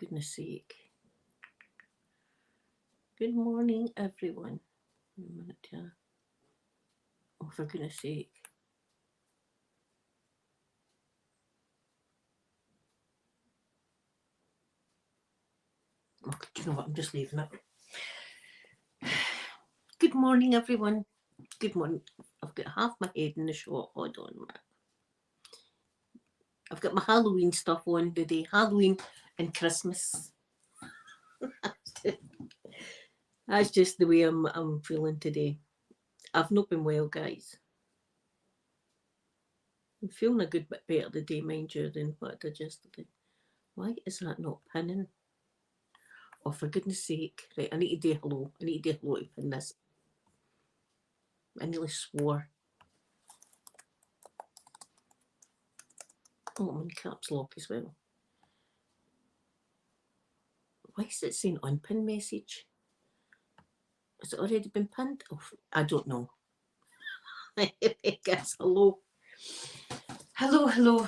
goodness sake. Good morning, everyone. A minute here. Oh, for goodness sake. Oh, do you know what? I'm just leaving it. Good morning, everyone. Good morning. I've got half my head in the shot. Hold on a minute. I've got my Halloween stuff on today. Halloween and Christmas. That's just the way I'm feeling today. I've not been well, guys. I'm feeling a good bit better today, mind you, than what I did yesterday. Why is that not pinning? Oh, for goodness sake. Right, I need to do hello. I need to do hello to pin this. I nearly swore. Oh, I'm in caps lock as well. Why is it saying unpin message? Has it already been pinned? Oh, I don't know. I guess hello. Hello, hello.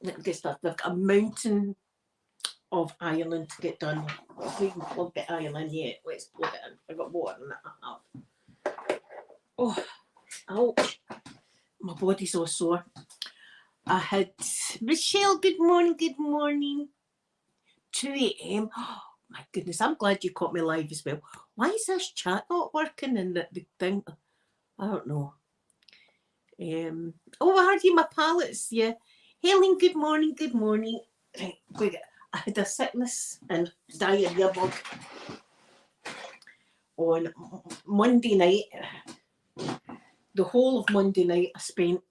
I've got a mountain of ironing to get done. I haven't even plugged the iron in yet. Let's plug it in. I've got water in it. Oh, ouch. My body's all sore. I had Michelle, good morning, good morning. 2 a.m. Oh my goodness, I'm glad you caught me live as well. Why is this chat not working in the thing? I don't know. Oh, I heard you, my pallets. Yeah. Helen, good morning, good morning. Right, I had a sickness and diarrhea bug on Monday night. The whole of Monday night I spent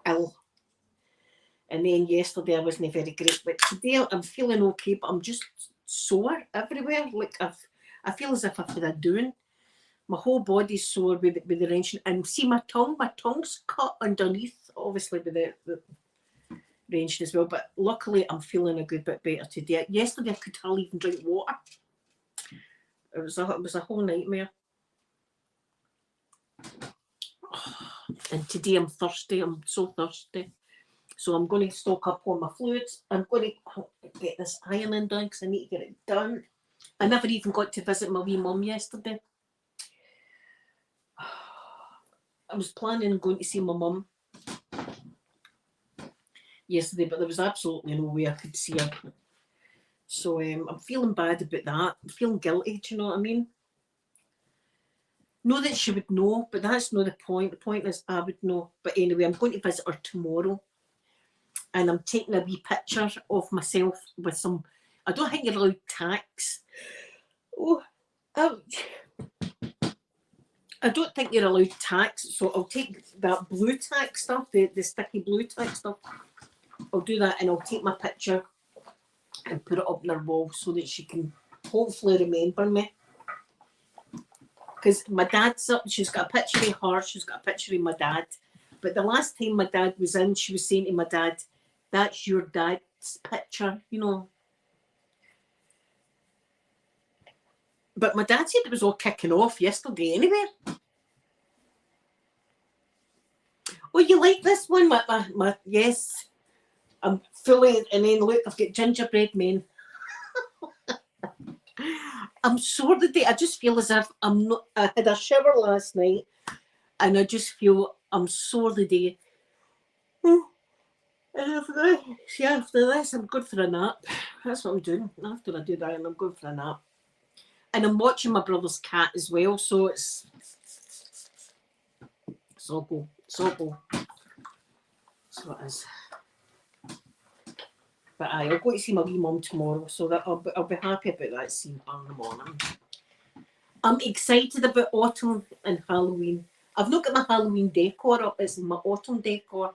ill. And then yesterday I wasn't very great. But today I'm feeling okay, but I'm just sore everywhere. Like I feel as if I've had a doing. My whole body's sore with the wrenching. And see my tongue's cut underneath, obviously with the wrenching as well. But luckily I'm feeling a good bit better today. Yesterday I could hardly even drink water. It was a whole nightmare. And today I'm thirsty. I'm so thirsty. So I'm going to stock up on my fluids. I'm going to get this ironing done because I need to get it done. I never even got to visit my wee mum yesterday. I was planning on going to see my mum yesterday, but there was absolutely no way I could see her. So I'm feeling bad about that. I'm feeling guilty, do you know what I mean? Know that she would know, but that's not the point. The point is I would know. But anyway, I'm going to visit her tomorrow. And I'm taking a wee picture of myself with some... I don't think you're allowed tacks. Oh, I don't think you're allowed tacks, so I'll take that blue tack stuff, the sticky blue tack stuff. I'll do that and I'll take my picture and put it up on her wall so that she can hopefully remember me. Because my dad's up, she's got a picture of her, she's got a picture of my dad. But the last time my dad was in, she was saying to my dad, "That's your dad's picture," you know. But my dad said it was all kicking off yesterday anyway. Oh, you like this one? My yes. I'm fully, and then look, I've got gingerbread men. I'm sore today. I just feel as if I'm not. I had a shower last night, and I just feel I'm sore today. And after this, I'm going for a nap. That's what I'm doing. After I do that, I'm going for a nap. And I'm watching my brother's cat as well, so it's Soggle. So it is. But I'll go to see my wee mum tomorrow, so that I'll be happy about that, seeing her in the morning. I'm excited about autumn and Halloween. I've not got my Halloween decor up, it's my autumn decor.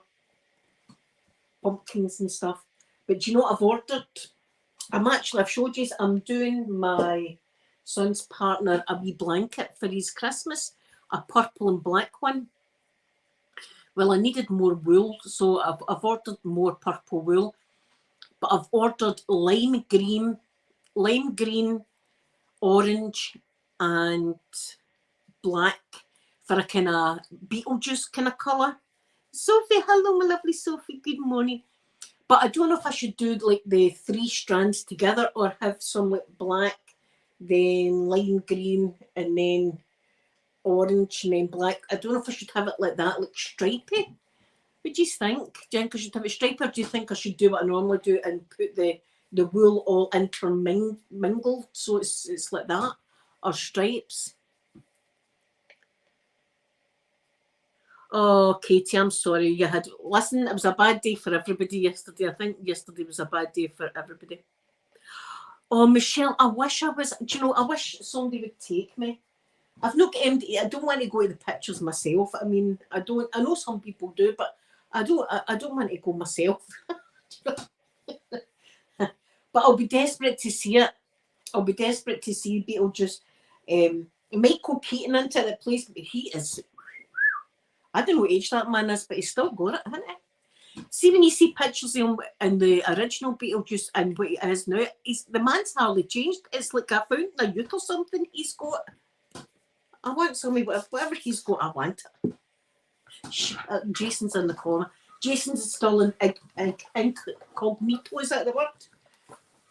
Pumpkins and stuff. But do you know what I've ordered? I've showed you, I'm doing my son's partner a wee blanket for his Christmas, a purple and black one. Well, I needed more wool, so I've ordered more purple wool. But I've ordered lime green, orange, and black for a kind of Beetlejuice kind of colour. Sophie, hello, my lovely Sophie. Good morning. But I don't know if I should do like the 3 strands together or have some like black, then lime green, and then orange, and then black. I don't know if I should have it like that, like stripy. What do you think? Do you think I should have it stripy, or do you think I should do what I normally do and put the wool all intermingled so it's like that, or stripes? Oh, Katie, I'm sorry. Listen, it was a bad day for everybody yesterday. I think yesterday was a bad day for everybody. Oh, Michelle, I wish I was, do you know, I wish somebody would take me. I've not got MD. I don't want to go to the pictures myself. I mean, I know some people do, but I don't want to go myself. But I'll be desperate to see it. I'll be desperate to see Beetlejuice. Michael Keaton into the place, but he is. I don't know what age that man is, but he's still got it, hasn't he? See, when you see pictures of him in the original Beetlejuice and what he is now, the man's hardly changed. It's like I found a youth or something he's got. I want somebody, whatever he's got, I want it. Jason's in the corner. Jason's still in incognito, is that the word?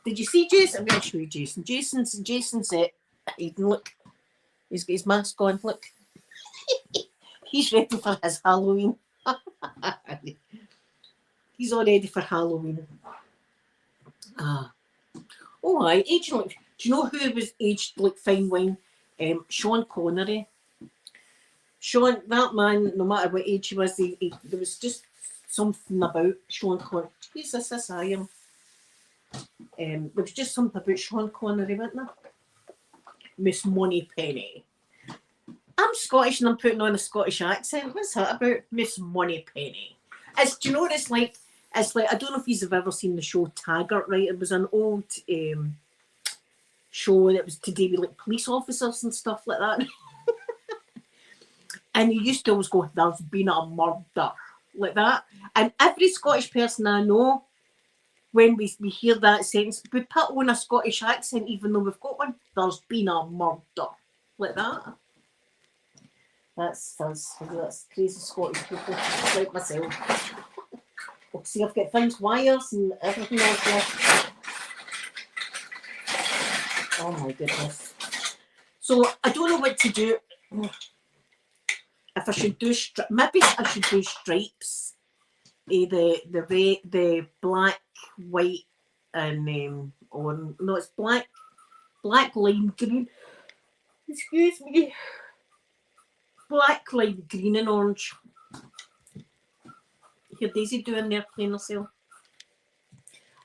Did you see Jason? I'm going to show you Jason. Jason's it. Look, he's got his mask on. Look, he's ready for his Halloween. He's all ready for Halloween. Oh, I aged like. Do you know who was aged like fine wine? Sean Connery. Sean, that man, no matter what age he was, there was just something about Sean Connery. Jesus, this I am. There was just something about Sean Connery, wasn't there? Miss Moneypenny. I'm Scottish and I'm putting on a Scottish accent. What's that about? Miss Moneypenny. Do you know what it's like? It's like, I don't know if you've ever seen the show Taggart, right? It was an old show that was to do with like police officers and stuff like that. And you used to always go, there's been a murder, like that. And every Scottish person I know, when we hear that sentence, we put on a Scottish accent, even though we've got one. There's been a murder, like that. That's crazy Scottish people, like myself. Oh, see, I've got things, wires and everything else left. Oh my goodness. So I don't know what to do. If I should do maybe I should do stripes. The red, the black, white, and orange. No, it's black, lime green. Excuse me. Black, lime green, and orange. Here, Daisy doing their playing herself.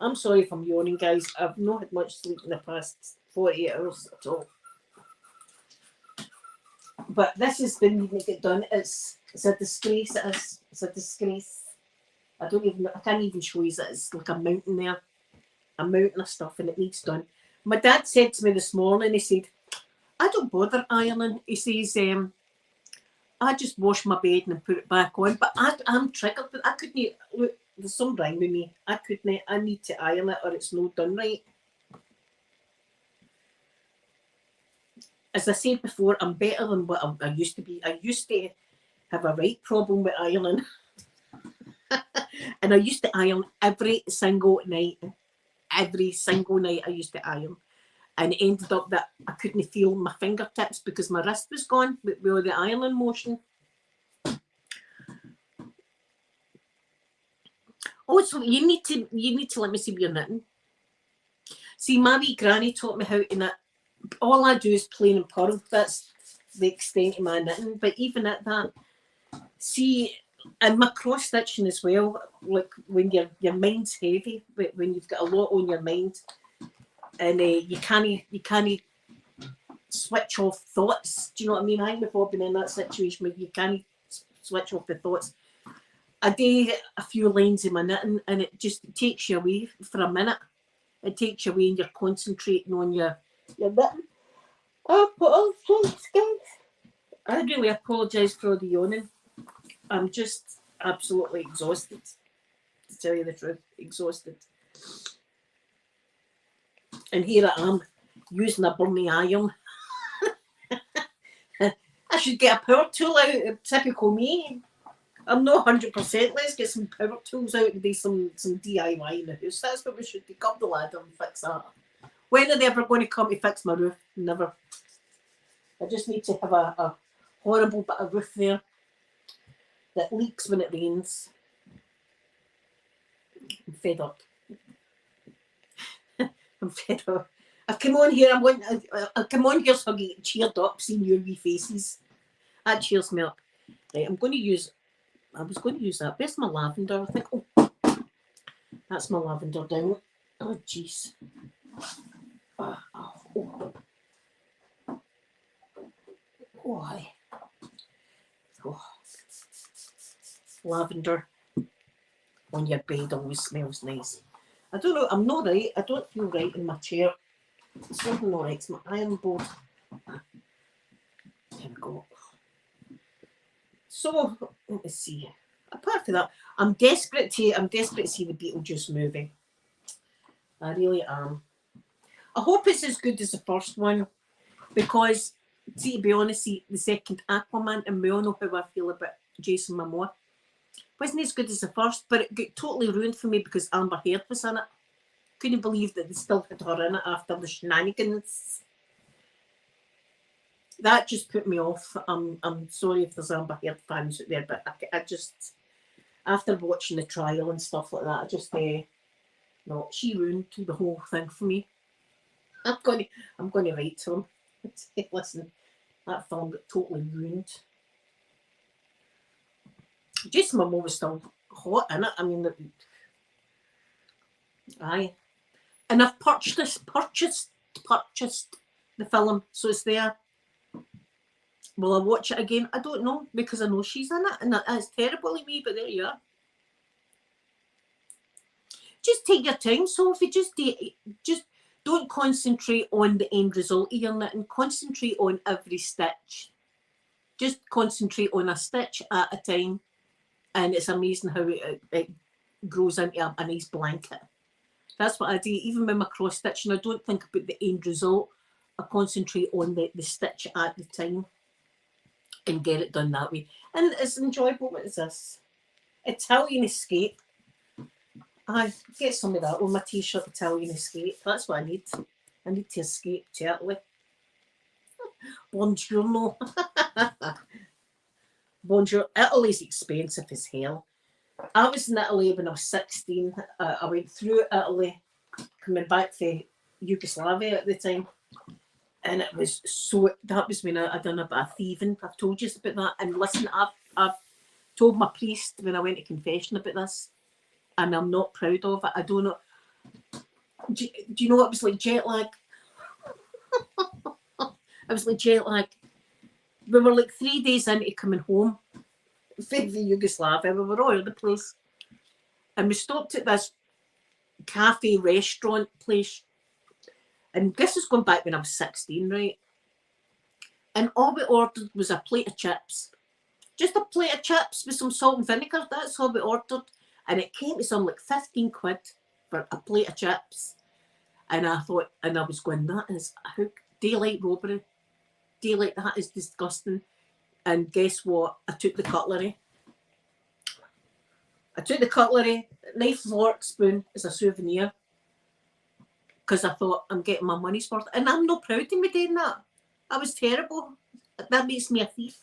I'm sorry if I'm yawning, guys. I've not had much sleep in the past 48 hours at all. But this has been needing to get done. It's a disgrace. It is. It's a disgrace. I can't even show you that. It's like a mountain there. A mountain of stuff, and it needs done. My dad said to me this morning, he said, I don't bother ironing. He says, I just wash my bed and put it back on. But I'm triggered. I couldn't, look, there's some wrong with me. I couldn't, I need to iron it or it's not done right. As I said before, I'm better than what I used to be. I used to have a right problem with ironing. And I used to iron every single night. Every single night I used to iron. And it ended up that I couldn't feel my fingertips because my wrist was gone with all the ironing motion. Also, you need to let me see what you're knitting. See, my wee granny taught me how to knit. All I do is plain and purl. That's the extent of my knitting. But even at that, see, and my cross stitching as well. Like when your mind's heavy, when you've got a lot on your mind, and you can't switch off thoughts. Do you know what I mean? I've been in that situation where you can't switch off the thoughts. I do a few lines in my knitting, and it just takes you away for a minute. It takes you away, and you're concentrating on your knitting. Oh, thanks, guys. I really apologise for the yawning. I'm just absolutely exhausted, to tell you the truth. Exhausted. And here I am, using a burning iron. I should get a power tool out, typical me. I'm not 100%. Let's get some power tools out and do some DIY in the house. That's what we should do. Go up the ladder and fix that. When are they ever going to come to fix my roof? Never. I just need to have a horrible bit of roof there that leaks when it rains. I'm fed up. I'm fed up. I've come on here. I've come on here so I get cheered up, seeing your wee faces. That cheers me up. Right, I'm going to use. I was going to use that. Where's my lavender? I think. Oh, that's my lavender down. Oh, jeez. Oh. Why? Oh. Lavender on your bed always smells nice. I don't know. I'm not right. I don't feel right in my chair. It's something not right. It's my iron board. There we go. So let me see. Apart from that, I'm desperate to see the Beetlejuice movie. I really am. I hope it's as good as the first one, because, see, to be honest, the second Aquaman, and we all know how I feel about Jason Momoa, wasn't as good as the first, but it got totally ruined for me because Amber Heard was in it. Couldn't believe that they still had her in it after the shenanigans. That just put me off. I'm sorry if there's Amber Heard fans out there, but I just, after watching the trial and stuff like that, I just no, she ruined the whole thing for me. I'm going to write to him and say, listen, that film got totally ruined. Jason Momoa was still hot in it. I mean, aye. And I've purchased the film, so it's there. Will I watch it again? I don't know, because I know she's in it, and that's terrible of me, but there you are. Just take your time, Sophie. Just don't concentrate on the end result of your knitting. Concentrate on every stitch. Just concentrate on a stitch at a time, and it's amazing how it grows into a nice blanket. That's what I do. Even with my cross stitching, I don't think about the end result. I concentrate on the stitch at the time and get it done that way. And it's enjoyable. What is this? Italian Escape. I get some of that on my t-shirt. Italian Escape. That's what I need. I need to escape to Italy. Buongiorno. Buongiorno. Italy's expensive as hell. I was in Italy when I was 16. I went through Italy, coming back to Yugoslavia at the time. And it was that was when I done a bit of thieving. I've told you about that. And listen, I've told my priest when I went to confession about this. And I'm not proud of it. I don't know. Do you know what it was like? Jet lag. It was like jet lag. We were like 3 days into coming home from the Yugoslavia. We were all over the place. And we stopped at this cafe restaurant place. And this is going back when I was 16, right? And all we ordered was a plate of chips. Just a plate of chips with some salt and vinegar. That's all we ordered. And it came to some like 15 quid for a plate of chips. And I thought, and I was going, that is daylight robbery. Daylight, that is disgusting. And guess what? I took the cutlery. Knife, fork, spoon as a souvenir. Because I thought, I'm getting my money's worth. And I'm not proud of me doing that. I was terrible. That makes me a thief.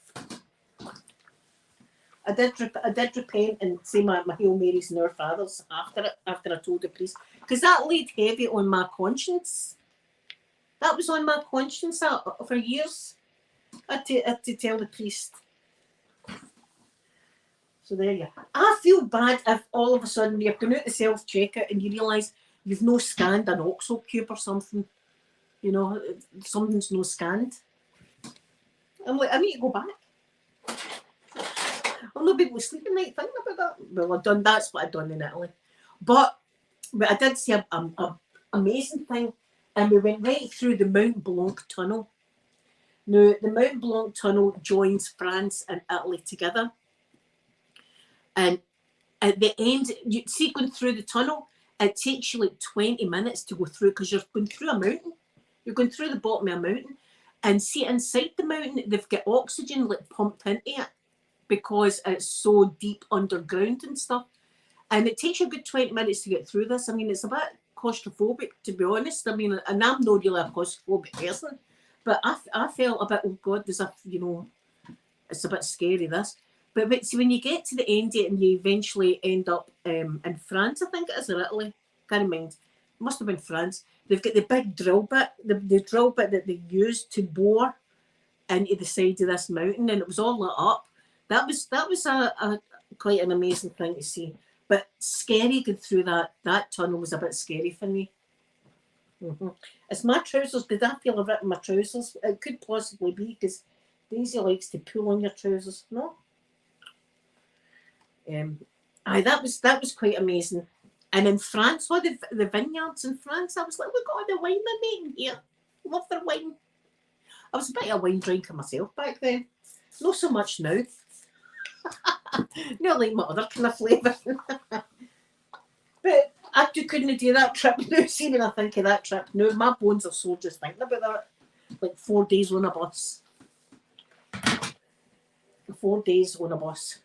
I did repent and say my Hail Marys and Our Fathers after I told the priest. Because that laid heavy on my conscience. That was on my conscience for years. I had to tell the priest. So there you are. I feel bad if all of a sudden you're going out to self-checkout and you realise you've no scanned an OXO cube or something. You know, something's no scanned. I'm like, I need to go back. I'll not be able to sleep at night thinking about that. Well, that's what I've done in Italy. But I did see an amazing thing, and we went right through the Mont Blanc tunnel. Now, the Mont Blanc tunnel joins France and Italy together. And at the end, you see, going through the tunnel, it takes you like 20 minutes to go through because you're going through a mountain. You're going through the bottom of a mountain. And see, inside the mountain, they've got oxygen like pumped into it. because it's so deep underground and stuff. And it takes you a good 20 minutes to get through this. I mean, it's a bit claustrophobic, to be honest. I mean, and I'm not really a claustrophobic person, but I felt a bit, oh God, there's a, you know, it's a bit scary, this. But see, when you get to the end of it and you eventually end up in France, I think it is, or Italy, can't mind. It must have been France. They've got the big drill bit, the drill bit that they used to bore into the side of this mountain, and it was all lit up. That was a quite an amazing thing to see. But scary going through that tunnel was a bit scary for me. It's my trousers. Did I feel a rip in my trousers? It could possibly be because Daisy likes to pull on your trousers. No. Aye, that was quite amazing. And in France, all the vineyards in France, I was like, look at all the wine they're making here. Love their wine. I was a bit of a wine drinker myself back then. Not so much now. Not like my other kind of flavour. But I couldn't do that trip now. See, when I think of that trip now, my bones are sore just thinking about that. Like 4 days on a bus. 4 days on a bus.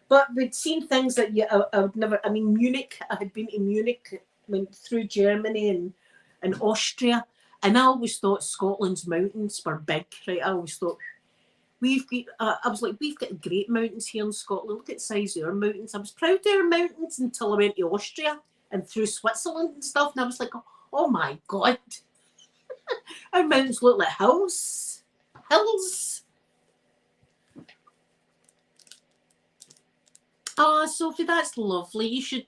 But we'd seen things that I would never. I mean, Munich. I had been to Munich, went through Germany and Austria, and I always thought Scotland's mountains were big. Right? I always thought we've got. I was like, we've got great mountains here in Scotland. Look at the size of our mountains. I was proud of our mountains until I went to Austria and through Switzerland and stuff, and I was like, oh my God, our mountains look like hills. Oh, Sophie, that's lovely. You should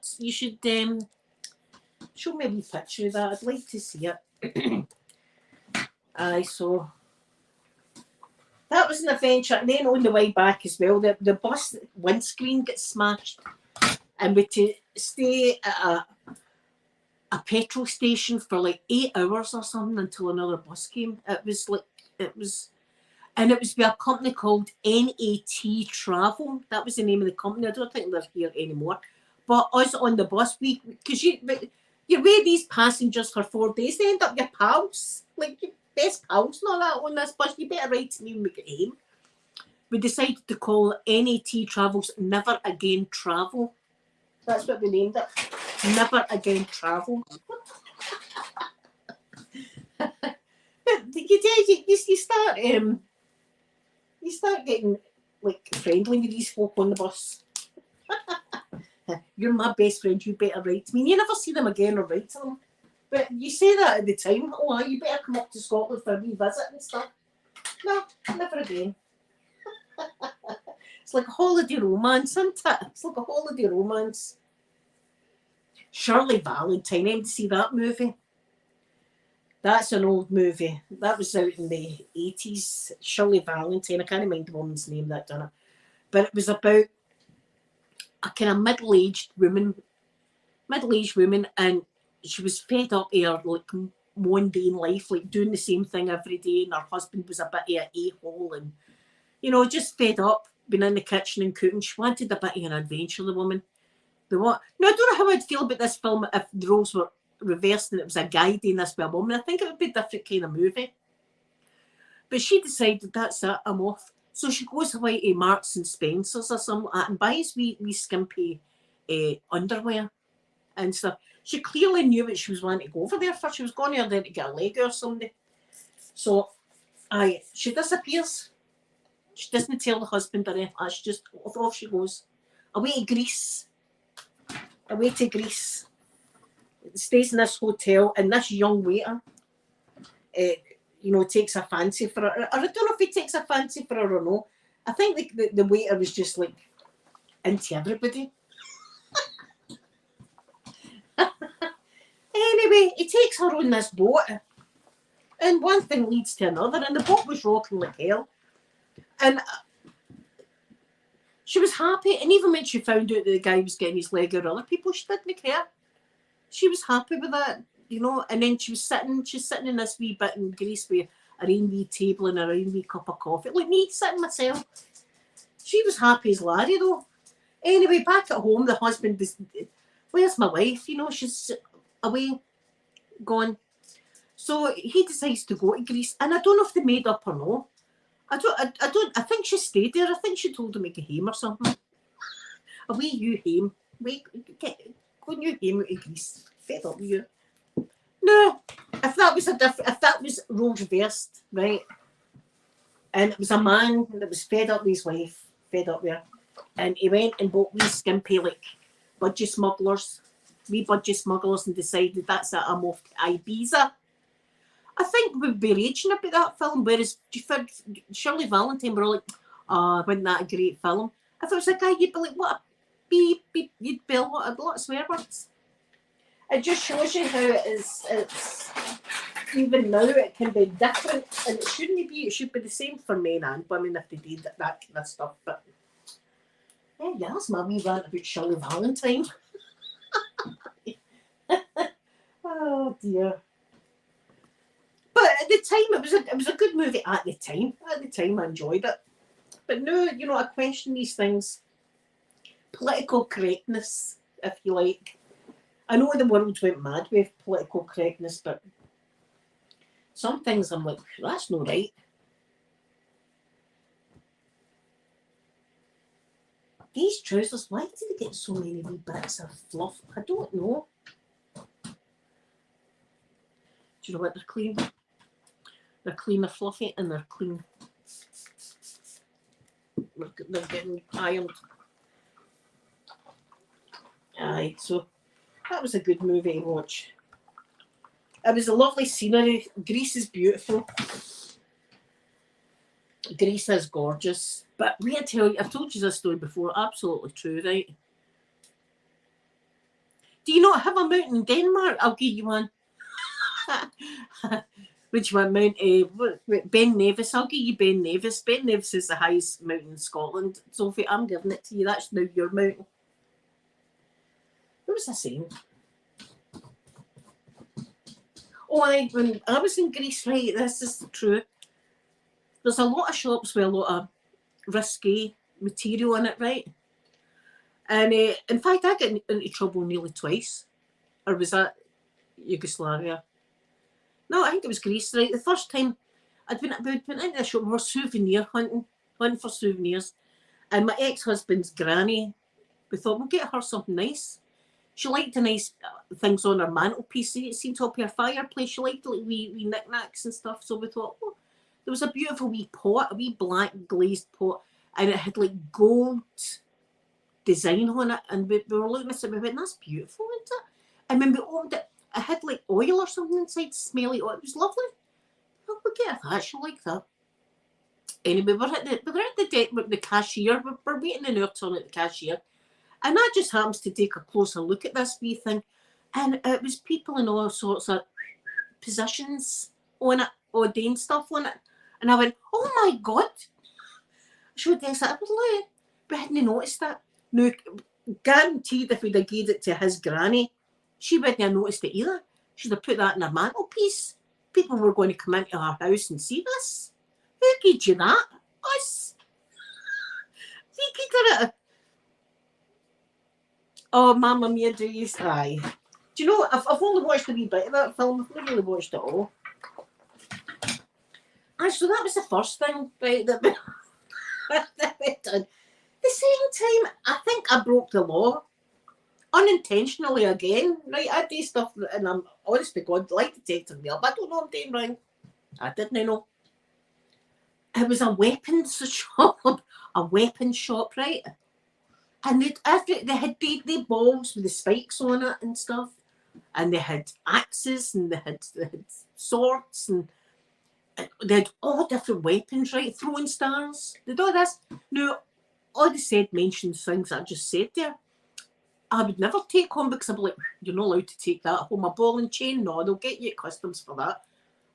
show me a wee picture of that. I'd like to see it. Aye, so that was an adventure. And then on the way back as well, the bus windscreen gets smashed, and we had to stay at a petrol station for like 8 hours or something until another bus came. It was with a company called NAT Travel. That was the name of the company. I don't think they're here anymore. But us on the bus, because you're with these passengers for 4 days, they end up your pals, like your best pals and all that on this bus. You better write to me when we get home. We decided to call NAT Travels Never Again Travel. That's what we named it. Never Again Travel. You start getting like friendly with these folk on the bus. You're my best friend, you better write to me. And you never see them again or write to them. But you say that at the time, oh, you better come up to Scotland for a wee visit and stuff. No, never again. It's like a holiday romance, isn't it? It's like a holiday romance. Shirley Valentine, I need to see that movie. That's an old movie. That was out in the 80s. Shirley Valentine. I can't remember the woman's name that done it. But it was about a kind of middle-aged woman, and she was fed up of her like mundane life, like doing the same thing every day, and her husband was a bit of an a-hole, and just fed up, being in the kitchen and cooking. She wanted a bit of an adventure, the woman. Now, I don't know how I'd feel about this film if the roles were reversed and it was a guy doing this with a woman. I think it would be a different kind of movie. But she decided, that's it, I'm off. So she goes away to Marks and Spencer's or something like that and buys wee skimpy underwear and stuff. She clearly knew what she was wanting to go over there for. She was going there to get a leg or something. So, she disappears. She doesn't tell the husband or anything. She just, off she goes. Away to Greece. Stays in this hotel, and this young waiter, takes a fancy for her. Or I don't know if he takes a fancy for her or no. I think the waiter was just like into everybody. Anyway, he takes her on this boat, and one thing leads to another, and the boat was rocking like hell. And she was happy, and even when she found out that the guy was getting his leg out of other people, she didn't care. She was happy with that, and then she's sitting in this wee bit in Greece with a own wee table and a own wee cup of coffee, like me, sitting myself. She was happy as Larry, though. Anyway, back at home, the husband was, where's my wife? She's away, gone. So he decides to go to Greece, and I don't know if they made up or no. I think she stayed there. I think she told him to go home or something. Away you home. Wait, go you home out of Greece. Fed up with you. No, if that was roles reversed, right? And it was a man that was fed up with his wife, fed up with her, and he went and bought wee skimpy like budgie smugglers, and decided that's it, I'm off to Ibiza. I think we'd be raging about that film, whereas Shirley Valentine were all like, oh, wasn't that a great film? If it was a guy, you'd be like, what a beep, beep, you'd be a lot of swear words. It just shows you how it's even now it can be different, and it shouldn't be. It should be the same for men and women if they did that kind of stuff. But yeah, that's my wee rant about Shirley Valentine. Oh dear. But at the time, it was a good movie. At the time, I enjoyed it. But now, I question these things. Political correctness, if you like. I know the world went mad with political correctness, but some things I'm like, that's not right. These trousers, why do they get so many wee bits of fluff? I don't know. Do you know what? They're clean. They're clean, they're fluffy, and they're clean. They're getting ironed. Aye, so that was a good movie to watch. It was a lovely scenery. Greece is beautiful. Greece is gorgeous. But I've told you this story before, absolutely true, right? Do you not have a mountain in Denmark? I'll give you one. Which one? Ben Nevis. I'll give you Ben Nevis. Ben Nevis is the highest mountain in Scotland. Sophie, I'm giving it to you. That's now your mountain. What was I saying? Oh, when I was in Greece, right, this is true. There's a lot of shops with a lot of risky material in it, right? And in fact, I got into trouble nearly twice. Or was that Yugoslavia? No, I think it was Greece, right? The first time I'd been into a shop, we were souvenir hunting for souvenirs. And my ex-husband's granny, we thought, we'll get her something nice. She liked the nice things on her mantelpiece. It seemed to up her fireplace. She liked like wee knickknacks and stuff. So we thought, oh, there was a beautiful wee pot, a wee black glazed pot, and it had like gold design on it. And we were looking at it, we went, that's beautiful, isn't it? And when we opened it, it had like oil or something inside, smelly oil. It was lovely. Oh, we'll get that. She'll like that. Anyway, we were at the cashier. We're waiting in our turn at the cashier. And that just happens to take a closer look at this wee thing. And it was people in all sorts of positions on it, ordained stuff on it. And I went, oh my God. I showed this. I was like, we hadn't noticed that. Now, guaranteed if we'd have given it to his granny, she wouldn't have noticed it either. She'd have put that in her mantelpiece. People were going to come into her house and see this. Who gave you that? Us. Who gave it? Oh, Mamma Mia, do you say? Do you know, I've only watched a wee bit of that film. I've not really watched it all. So that was the first thing, right, that we done. The second time, I think I broke the law. Unintentionally again, right? I do stuff, and I'm, honest to God, like Detective Nail, but I don't know I'm doing wrong. I didn't know. It was a weapons shop, right? And they had the balls with the spikes on it and stuff. And they had axes and they had swords and they had all different weapons, right? Throwing stars. They did all this. Now, all they said mentioned things that I just said there. I would never take home because I'd be like, you're not allowed to take that home. A ball and chain? No, they'll get you at customs for that.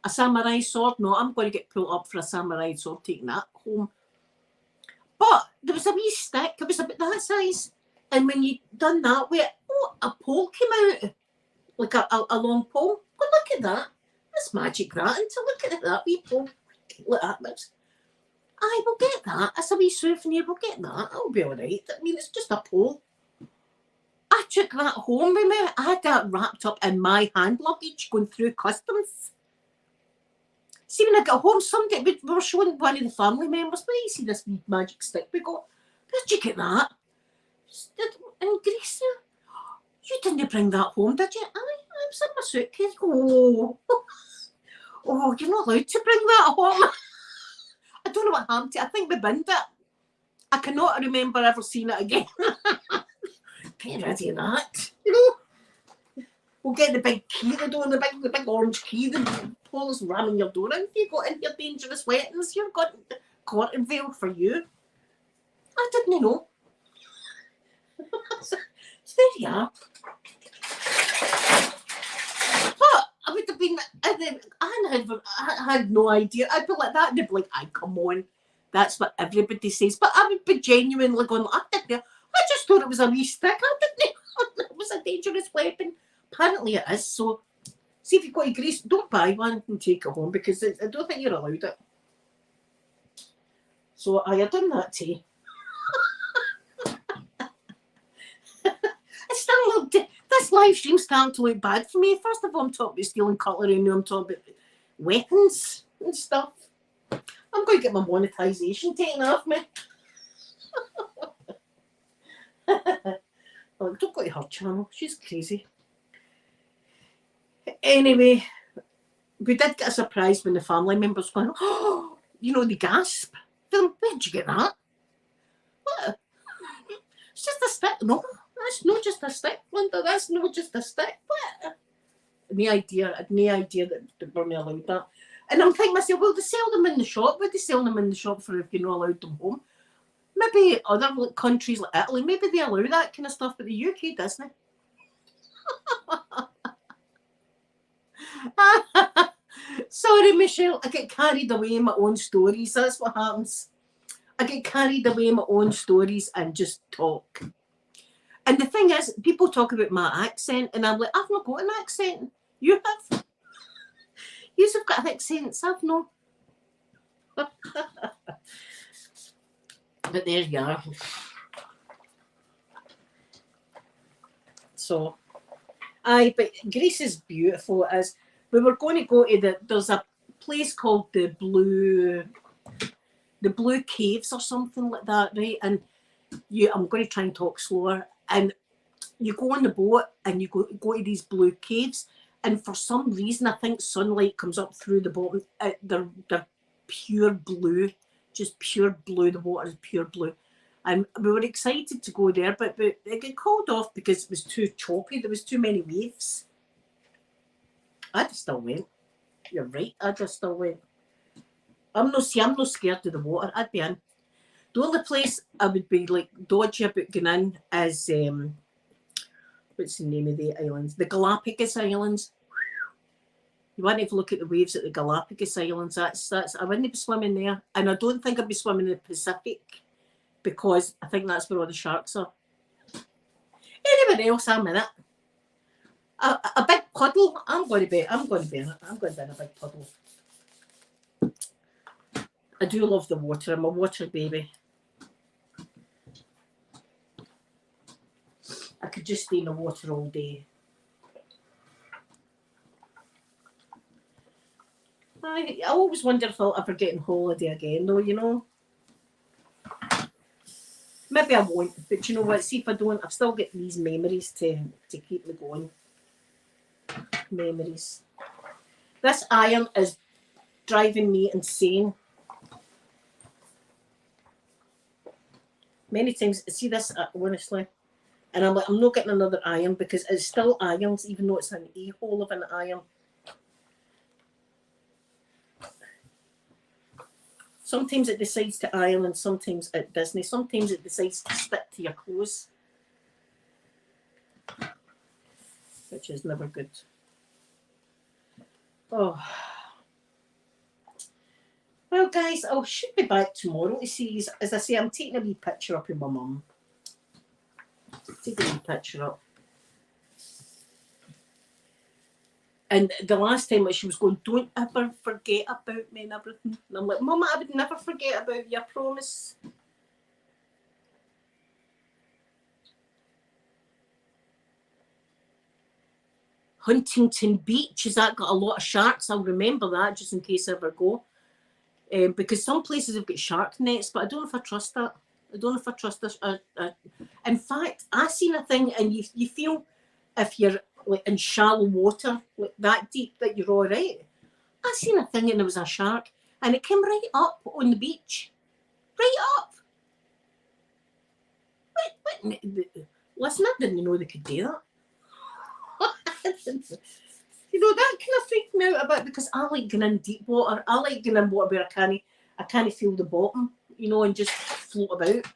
A samurai sword? No, I'm going to get pulled up for a samurai sword taking that home. But there was a wee stick, it was about that size. And when you done that with it, a pole came out. Like a long pole. But look at that. That's magic, that. And to look at that wee pole. Look at that. I will get that. As a wee souvenir, we'll get that. That'll be all right. I mean, it's just a pole. I took that home with me. I had that wrapped up in my hand luggage going through customs. See, when I got home, Sunday, we were showing one of the family members, but you see this wee magic stick we got. Where'd you get that? In Greece. You didn't bring that home, did you? I was in my suitcase. Oh, you're not allowed to bring that home. I don't know what happened to it. I think we binned it. I cannot remember ever seeing it again. Get rid of that. You know? We'll get the big key, the big orange key, the police ramming your door in. You got into your dangerous weapons. You've got cotton veil for you. I didn't know. So there you are. But I would have been, I had no idea. I'd be like that, and they'd be like, "Aye, come on." That's what everybody says. But I would be genuinely going, I just thought it was a wee stick. I didn't know it was a dangerous weapon. Apparently it is. So, see if you've got a Greece, don't buy one and take it home because I don't think you're allowed it. So I had done that too. This live stream's starting to look bad for me. First of all, I'm talking about stealing cutlery, and now I'm talking about weapons and stuff. I'm going to get my monetization taken off me. Oh, don't go to her channel. She's crazy. Anyway, we did get a surprise when the family members went, "Oh, you know, the gasp." Where'd you get that? What? It's just a stick. No, that's not just a stick, Linda. That's not just a stick. What? No idea. I had no idea that they weren't allowed that. And I'm thinking myself, well, they sell them in the shop. Would they sell them in the shop for if you're not allowed them home? Maybe other countries like Italy, maybe they allow that kind of stuff, but the UK doesn't. Sorry, Michelle, I get carried away in my own stories. That's what happens. I get carried away in my own stories and just talk. And the thing is, people talk about my accent, and I'm like, I've not got an accent. You have. You've got accents, I've not. But there you are. So, aye, but Greece is beautiful. As we were going to go to there's a place called the Blue Caves or something like that, right? And I'm going to try and talk slower. And you go on the boat and you go to these blue caves, and for some reason I think sunlight comes up through the bottom. They're pure blue, just pure blue. The water is pure blue. And we were excited to go there, but it got called off because it was too choppy. There was too many waves. I just still went. You're right. I just still went. I'm not scared of the water. I'd be in. The only place I would be like dodgy about going in is what's the name of the islands? The Galapagos Islands. You want to have a look at the waves at the Galapagos Islands. That's I wouldn't be swimming there, and I don't think I'd be swimming in the Pacific because I think that's where all the sharks are. Anybody else? I'm in it. A big puddle. I'm going to be in it. I'm going to be in a big puddle. I do love the water. I'm a water baby. I could just stay in the water all day. I always wonder if I'll ever get on holiday again, though, you know. Maybe I won't, but you know what? See if I don't, I've still got these memories to keep me going. Memories. This iron is driving me insane. Many times, see this, honestly, and I'm like, I'm not getting another iron because it's still irons, even though it's an a-hole of an iron. Sometimes it decides to iron and sometimes it doesn't. Sometimes it decides to stick to your clothes, which is never good. Oh. Well, guys, I should be back tomorrow to see. As I say, I'm taking a wee picture up with my mum. Take a wee picture up. And the last time she was going, don't ever forget about me and everything. And I'm like, Mama, I would never forget about you, I promise. Huntington Beach, has that got a lot of sharks? I'll remember that just in case I ever go. Because some places have got shark nets, but I don't know if I trust that. I don't know if I trust this. In fact, I seen a thing, and you feel if you're like in shallow water, like that deep, that you're all right. I seen a thing, and there was a shark, and it came right up on the beach, right up. What? Listen, I didn't know they could do that. You know, that kind of freaked me out a bit, because I like going in deep water. I like going in water where I can't feel the bottom, you know, and just float about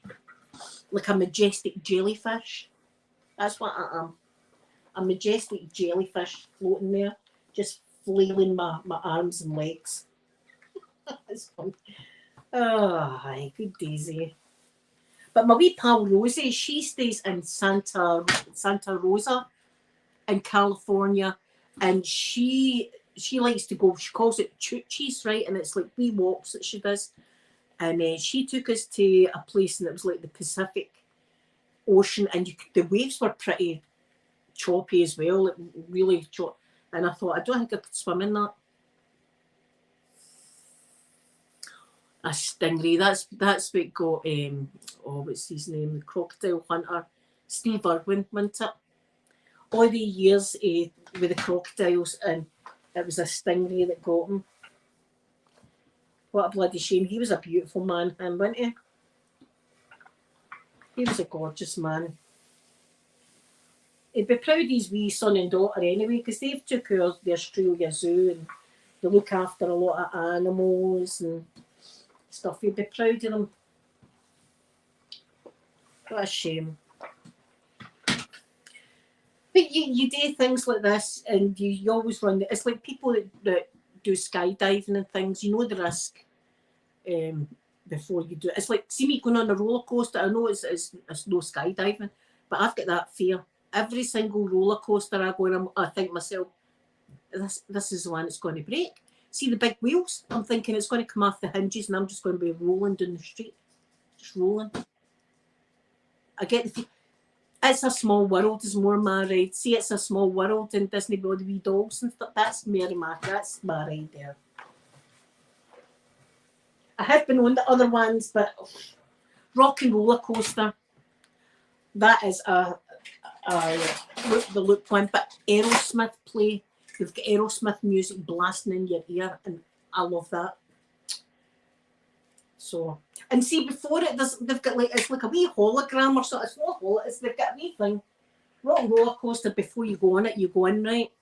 like a majestic jellyfish. That's what I am. A majestic jellyfish floating there, just flailing my arms and legs. It's fun. Oh, good daisy. But my wee pal Rosie, she stays in Santa Rosa in California, and she likes to go. She calls it choochies, right? And it's like wee walks that she does. And she took us to a place, and it was like the Pacific Ocean, and the waves were pretty choppy as well, like really choppy. And I thought, I don't think I could swim in that. A stingray. That's what got what's his name? The crocodile hunter, Steve Irwin, wasn't it? All the years with the crocodiles, and it was a stingray that got him. What a bloody shame. He was a beautiful man, wasn't he? He was a gorgeous man. He'd be proud of his wee son and daughter anyway, because they've took care of the Australia Zoo, and they look after a lot of animals and stuff. He'd be proud of them. What a shame. But you do things like this, and you always run. It's like people that do skydiving and things. You know the risk before you do it. It's like, see me going on a roller coaster. I know it's no skydiving, but I've got that fear. Every single roller coaster I go on, I think myself, this is the one that's going to break. See the big wheels? I'm thinking it's going to come off the hinges, and I'm just going to be rolling down the street, just rolling. I get the. It's a Small World is more my ride. See, It's a Small World in Disney with all the wee dogs and stuff. That's my ride there. I have been on the other ones, but Rock and Roller Coaster, that is the look one. But Aerosmith play. They've got Aerosmith music blasting in your ear, and I love that. So, and see, before it, they've got like, it's like a wee hologram or something. It's not a hologram, they've got a wee thing. Rock and Roller Coaster, before you go on it, you go in, right?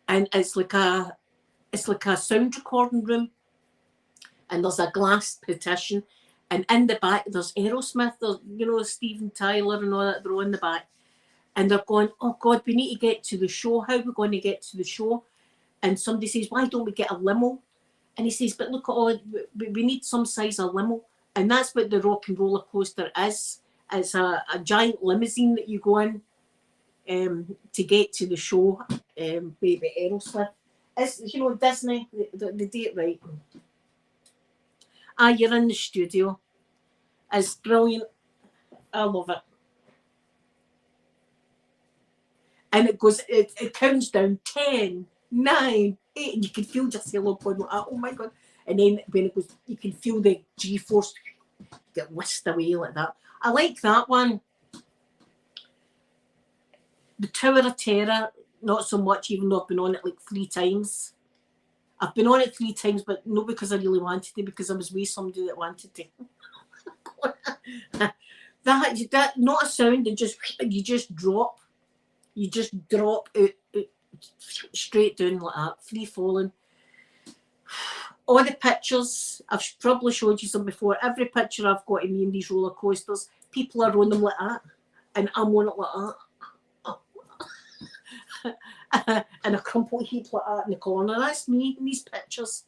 And it's like a sound recording room. And there's a glass partition. And in the back, there's Aerosmith, there's Steven Tyler and all that, they're all in the back. And they're going, oh God, we need to get to the show. How are we going to get to the show? And somebody says, why don't we get a limo? And he says, but look at all, we need some size of limo. And that's what the Rock and Roller Coaster is. It's a giant limousine that you go in to get to the show, baby Aerosmith. It's, Disney, they do it right. You're in the studio. It's brilliant. I love it. And it counts down 10, 9, 8, and you can feel your sailor going like that. Oh my God. And then when it goes, you can feel the G-force get whisked away like that. I like that one. The Tower of Terror, not so much, even though I've been on it like 3 times. I've been on it 3 times, but not because I really wanted to, because I was with somebody that wanted to. that not a sound, you just drop. You just drop out straight down like that, free falling. All the pictures, I've probably showed you some before. Every picture I've got of me in these roller coasters, people are on them like that, and I'm on it like that. And a crumpled heap like that in the corner. That's me in these pictures.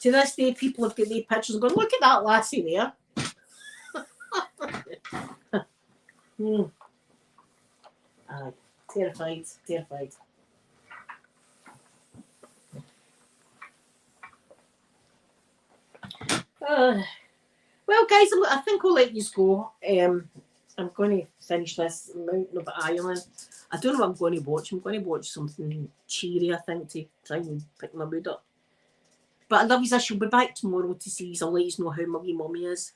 To this day, people have got their pictures and going, look at that lassie there. Terrified. Well, guys, I think I'll let you go. I'm going to finish this Mountain of Ireland. I don't know what I'm going to watch. I'm going to watch something cheery, I think, to try and pick my mood up. But I love you. I shall be back tomorrow to see you. I'll let you know how my wee mummy is.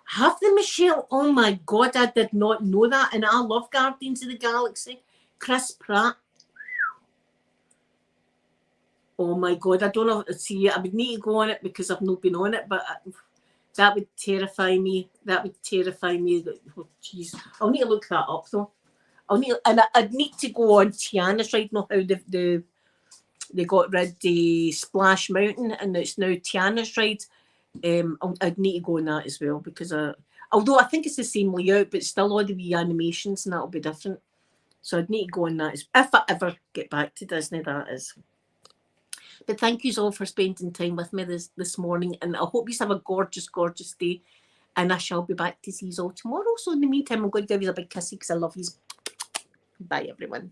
Have the Michelle? Oh my God, I did not know that. And I love Guardians of the Galaxy. Chris Pratt. Oh my God, I don't know. See, I would need to go on it because I've not been on it, but that would terrify me. That would terrify me. Oh, jeez. I'll need to look that up though. I'd need to go on Tiana's Ride, know how they got rid of Splash Mountain and it's now Tiana's Ride. I'd need to go on that as well because although I think it's the same layout, but still all the wee animations and that'll be different. So I'd need to go on that if I ever get back to Disney, that is. But thank you all for spending time with me this morning, and I hope you have a gorgeous, gorgeous day. And I shall be back to see you all tomorrow. So in the meantime, I'm going to give you a big kissy because I love you. Bye, everyone.